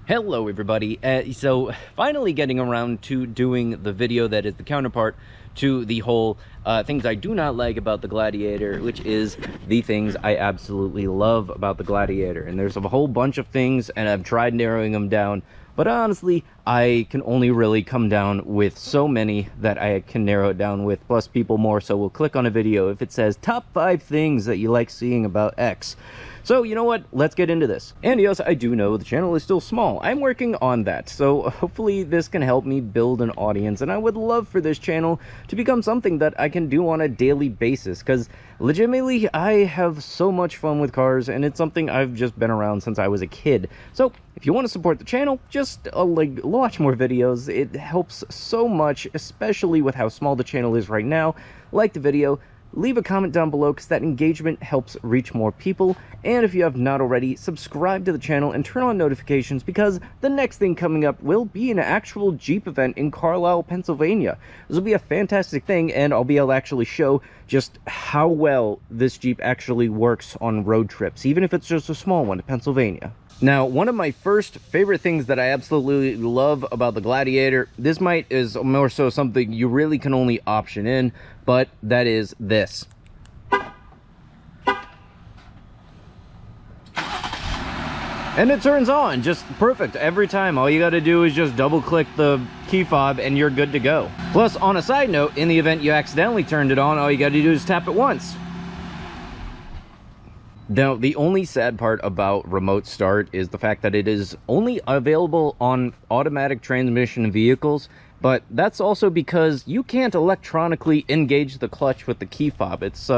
Hello everybody. So finally getting around to doing the video that is the counterpart to the whole things I do not like about the Gladiator, which is the things I absolutely love about the Gladiator. And there's a whole bunch of things, and I've tried narrowing them down, but honestly I can only really come down with so many that I can narrow it down with, plus people more so will click on a video if it says top 5 things that you like seeing about X. So, you know what? Let's get into this. And yes, I do know the channel is still small. I'm working on that. So hopefully this can help me build an audience. And I would love for this channel to become something that I can do on a daily basis. Because legitimately, I have so much fun with cars. And it's something I've just been around since I was a kid. So if you want to support the channel, just watch more videos. It helps so much, especially with how small the channel is right now. Like the video. Leave a comment down below because that engagement helps reach more people. And if you have not already, subscribe to the channel and turn on notifications because the next thing coming up will be an actual Jeep event in Carlisle, Pennsylvania. This will be a fantastic thing, and I'll be able to actually show just how well this Jeep actually works on road trips, even if it's just a small one to Pennsylvania. Now, one of my first favorite things that I absolutely love about the Gladiator, this is more so something you really can only option in, but that is this. And it turns on just perfect every time. All you got to do is just double click the key fob and you're good to go. Plus, on a side note, in the event you accidentally turned it on, all you got to do is tap it once. Now, the only sad part about remote start is the fact that it is only available on automatic transmission vehicles, but that's also because you can't electronically engage the clutch with the key fob. It's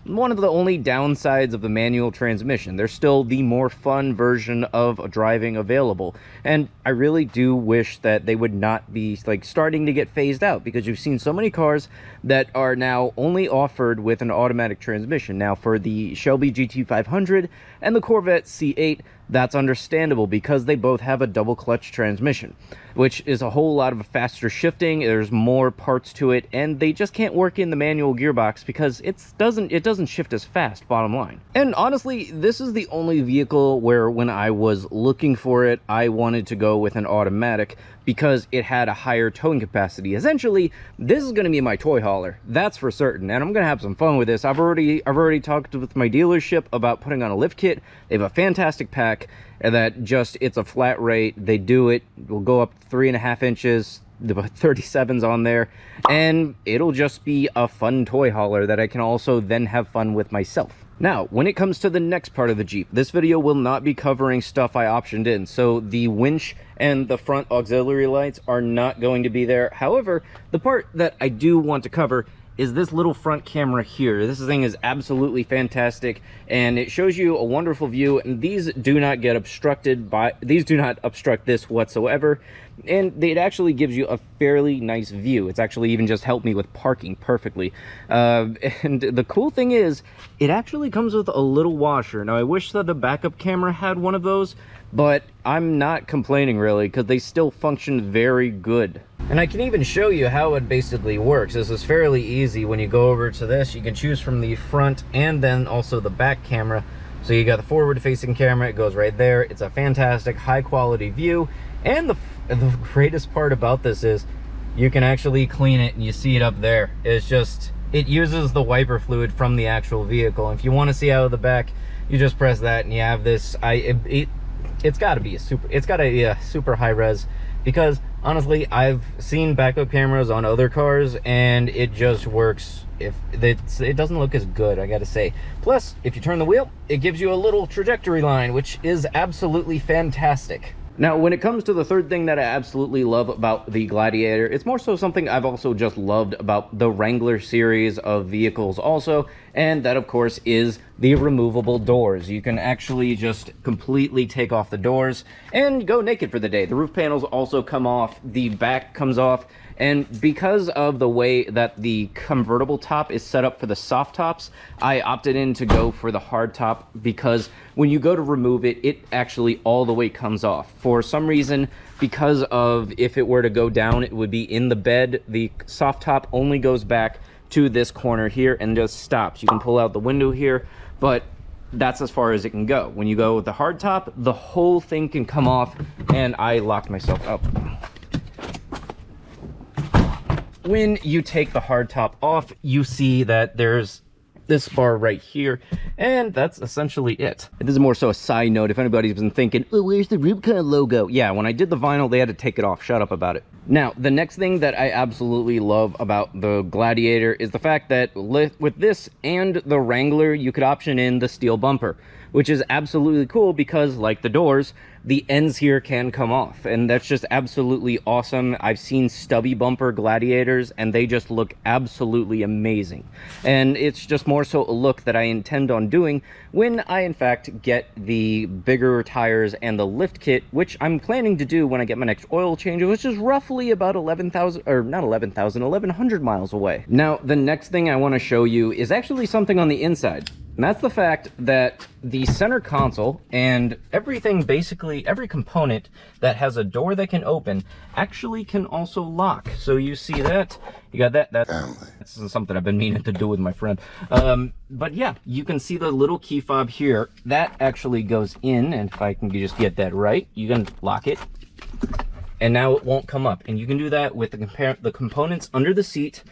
one of the only downsides of the manual transmission. There's still the more fun version of driving available, and I really do wish that they would not be starting to get phased out, because you've seen so many cars that are now only offered with an automatic transmission. Now, for the Shelby GT500 and the Corvette C8, that's understandable because they both have a double clutch transmission, which is a whole lot of faster shifting. There's more parts to it, and they just can't work in the manual gearbox because it doesn't shift as fast, bottom line. And honestly, this is the only vehicle where when I was looking for it, I wanted to go with an automatic because it had a higher towing capacity. Essentially, this is going to be my toy hauler, that's for certain, and I'm going to have some fun with this. I've already talked with my dealership about putting on a lift kit. They have a fantastic pack and that just, it's a flat rate. They do it, will go up 3.5 inches, the 37's on there, and it'll just be a fun toy hauler that I can also then have fun with myself. Now, when it comes to the next part of the Jeep, this video will not be covering stuff I optioned in. So the winch and the front auxiliary lights are not going to be there. However, the part that I do want to cover is this little front camera here. This thing is absolutely fantastic, and it shows you a wonderful view, and these do not obstruct this whatsoever, and it actually gives you a fairly nice view. It's actually even just helped me with parking perfectly. And the cool thing is, it actually comes with a little washer. Now, I wish that the backup camera had one of those, but I'm not complaining really, because they still function very good. And I can even show you how it basically works. This is fairly easy. When you go over to this, you can choose from the front and then also the back camera. So you got the forward facing camera, it goes right there. It's a fantastic high quality view. And the greatest part about this is you can actually clean it, and you see it up there. It's just, it uses the wiper fluid from the actual vehicle. And if you want to see out of the back, you just press that and you have this. It's got to be a super high res, because honestly, I've seen backup cameras on other cars and it just works. It doesn't look as good, I gotta say. Plus, if you turn the wheel, it gives you a little trajectory line, which is absolutely fantastic. Now, when it comes to the third thing that I absolutely love about the Gladiator, it's more so something I've also just loved about the Wrangler series of vehicles also, and that, of course, is the removable doors. You can actually just completely take off the doors and go naked for the day. The roof panels also come off, the back comes off, and because of the way that the convertible top is set up for the soft tops, I opted in to go for the hard top, because when you go to remove it, it actually all the way comes off. For some reason, because of if it were to go down, it would be in the bed, the soft top only goes back to this corner here and just stops. You can pull out the window here, but that's as far as it can go. When you go with the hardtop, the whole thing can come off, and I locked myself up. When you take the hardtop off, you see that there's this bar right here, and that's essentially it. This is more so a side note if anybody's been thinking, oh, where's the Rubicon logo? Yeah, when I did the vinyl, they had to take it off. Shut up about it. Now, the next thing that I absolutely love about the Gladiator is the fact that with this and the Wrangler, you could option in the steel bumper, which is absolutely cool because, like the doors, the ends here can come off, and that's just absolutely awesome. I've seen stubby bumper Gladiators, and they just look absolutely amazing. And it's just more so a look that I intend on doing when I, in fact, get the bigger tires and the lift kit, which I'm planning to do when I get my next oil change, which is roughly about 11,000, or not 11,000, 1,100 miles away. Now, the next thing I want to show you is actually something on the inside. And that's the fact that the center console and everything, basically every component that has a door that can open, actually can also lock. So you see that, you got that, this is something I've been meaning to do with my friend. But yeah, you can see the little key fob here. That actually goes in, and if I can just get that right, you can lock it. And now it won't come up. And you can do that with the components under the seat.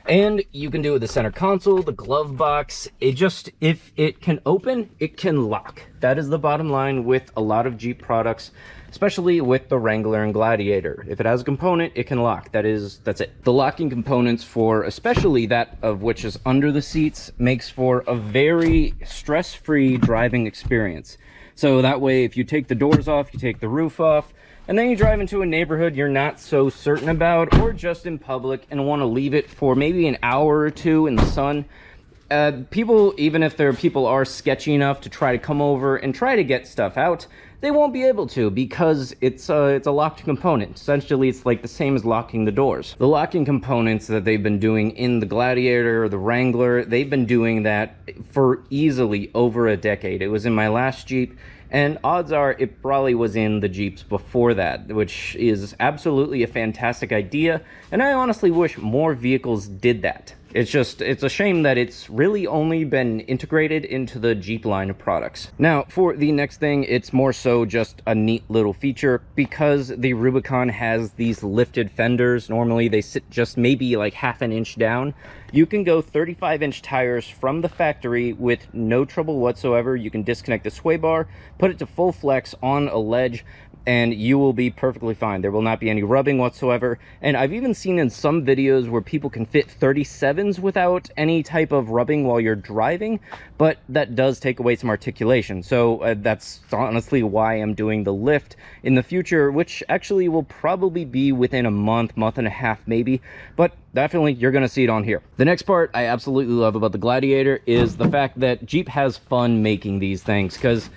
And you can do it with the center console, the glove box. It just, if it can open, it can lock. That is the bottom line with a lot of Jeep products, especially with the Wrangler and Gladiator. If it has a component, it can lock. That's it. The locking components for, especially that of which is under the seats, makes for a very stress-free driving experience. So that way, if you take the doors off, you take the roof off, and then you drive into a neighborhood you're not so certain about, or just in public and want to leave it for maybe an hour or two in the sun, people, even if people are sketchy enough to try to come over and try to get stuff out, they won't be able to because it's a locked component. Essentially, it's like the same as locking the doors. The locking components that they've been doing in the Gladiator or the Wrangler, they've been doing that for easily over a decade. It was in my last Jeep, and odds are it probably was in the Jeeps before that, which is absolutely a fantastic idea, and I honestly wish more vehicles did that. It's a shame that it's really only been integrated into the Jeep line of products. Now, for the next thing, it's more so just a neat little feature because the Rubicon has these lifted fenders. Normally, they sit just maybe like half an inch down. You can go 35-inch tires from the factory with no trouble whatsoever. You can disconnect the sway bar, put it to full flex on a ledge, and you will be perfectly fine. There will not be any rubbing whatsoever. And I've even seen in some videos where people can fit 37s without any type of rubbing while you're driving, but that does take away some articulation. So that's honestly why I'm doing the lift in the future, which actually will probably be within a month and a half maybe, but definitely you're gonna see it on here. The next part I absolutely love about the Gladiator is the fact that Jeep has fun making these things, because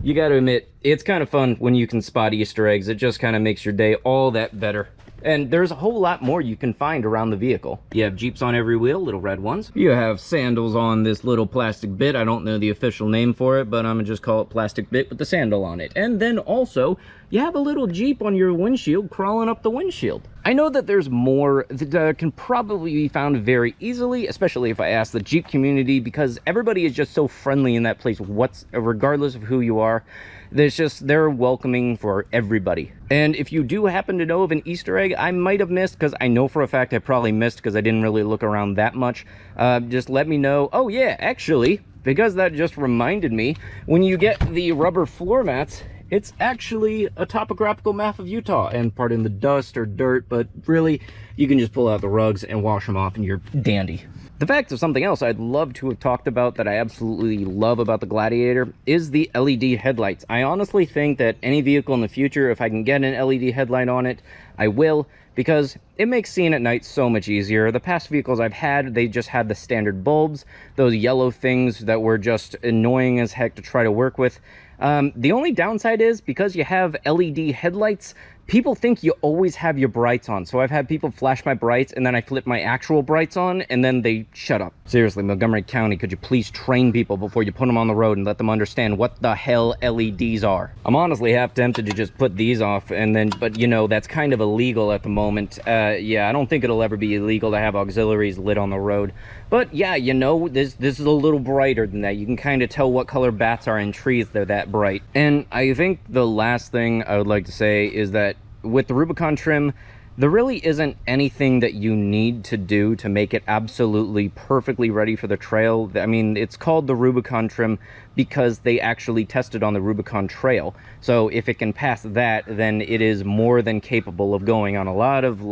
you got to admit, it's kind of fun when you can spot Easter eggs. It just kind of makes your day all that better. And there's a whole lot more you can find around the vehicle. You have Jeeps on every wheel, little red ones. You have sandals on this little plastic bit. I don't know the official name for it, but I'm gonna just call it plastic bit with the sandal on it. And then also, you have a little Jeep on your windshield crawling up the windshield. I know that there's more that can probably be found very easily, especially if I ask the Jeep community, because everybody is just so friendly in that place, regardless of who you are. They're welcoming for everybody. And if you do happen to know of an Easter egg I might have missed, because I know for a fact I probably missed because I didn't really look around that much, just let me know. Oh yeah, actually, because that just reminded me, when you get the rubber floor mats, it's actually a topographical map of Utah, and pardon the dust or dirt, but really, you can just pull out the rugs and wash them off and you're dandy. The fact of something else I'd love to have talked about that I absolutely love about the Gladiator is the LED headlights. I honestly think that any vehicle in the future, if I can get an LED headlight on it, I will, because it makes seeing at night so much easier. The past vehicles I've had, they just had the standard bulbs, those yellow things that were just annoying as heck to try to work with. The only downside is, because you have LED headlights, people think you always have your brights on. So I've had people flash my brights and then I flip my actual brights on and then they shut up. Seriously, Montgomery County, could you please train people before you put them on the road and let them understand what the hell LEDs are? I'm honestly half tempted to just put these off and then, but you know, that's kind of illegal at the moment. Yeah, I don't think it'll ever be illegal to have auxiliaries lit on the road. But yeah, you know, this is a little brighter than that. You can kind of tell what color bats are in trees, they're that bright. And I think the last thing I would like to say is that with the Rubicon trim, there really isn't anything that you need to do to make it absolutely perfectly ready for the trail. I mean, it's called the Rubicon trim because they actually tested on the Rubicon trail. So if it can pass that, then it is more than capable of going on a lot of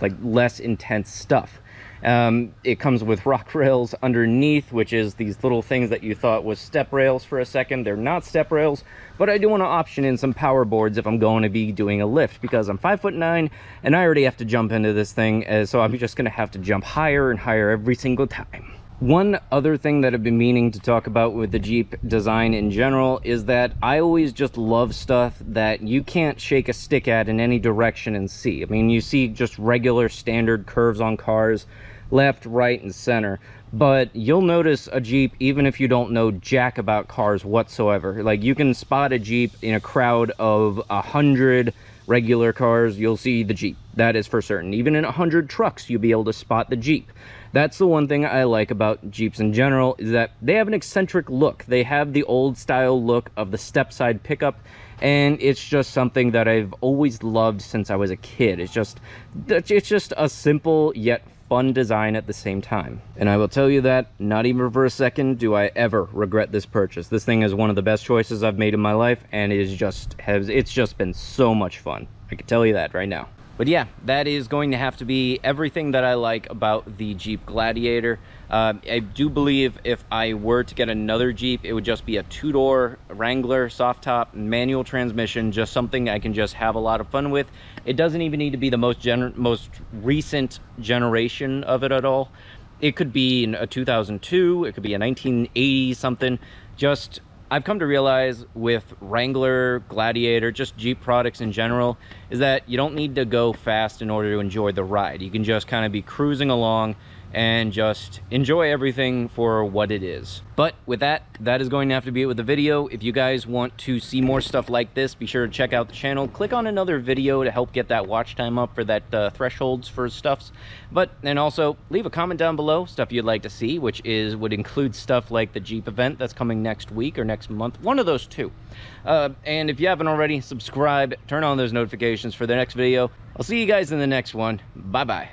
like less intense stuff. It comes with rock rails underneath, which is these little things that you thought was step rails for a second. They're not step rails, but I do want to option in some power boards if I'm going to be doing a lift, because I'm 5'9" and I already have to jump into this thing, so I'm just going to have to jump higher and higher every single time. One other thing that I've been meaning to talk about with the Jeep design in general is that I always just love stuff that you can't shake a stick at in any direction and see. I mean, you see just regular standard curves on cars, left, right, and center, but you'll notice a Jeep even if you don't know jack about cars whatsoever. Like, you can spot a Jeep in a crowd of 100 regular cars, you'll see the Jeep. That is for certain. Even in 100 trucks, you'll be able to spot the Jeep. That's the one thing I like about Jeeps in general, is that they have an eccentric look. They have the old style look of the step side pickup, and it's just something that I've always loved since I was a kid. It's just a simple yet fun design at the same time. And I will tell you that not even for a second do I ever regret this purchase. This thing is one of the best choices I've made in my life, and it's just been so much fun. I can tell you that right now. But yeah, that is going to have to be everything that I like about the Jeep Gladiator. I do believe if I were to get another Jeep, it would just be a two-door Wrangler soft top manual transmission, just something I can just have a lot of fun with. It doesn't even need to be the most recent generation of it at all. It could be a 2002, it could be a 1980 something. Just, I've come to realize with Wrangler, Gladiator, just Jeep products in general, is that you don't need to go fast in order to enjoy the ride. You can just kind of be cruising along and just enjoy everything for what it is. But with that is going to have to be it with the video. If you guys want to see more stuff like this, be sure to check out the channel. Click on another video to help get that watch time up for that thresholds for stuffs. And also leave a comment down below, stuff you'd like to see, which would include stuff like the Jeep event that's coming next week or next month, one of those two. And if you haven't already, subscribe, turn on those notifications for the next video. I'll see you guys in the next one. Bye bye.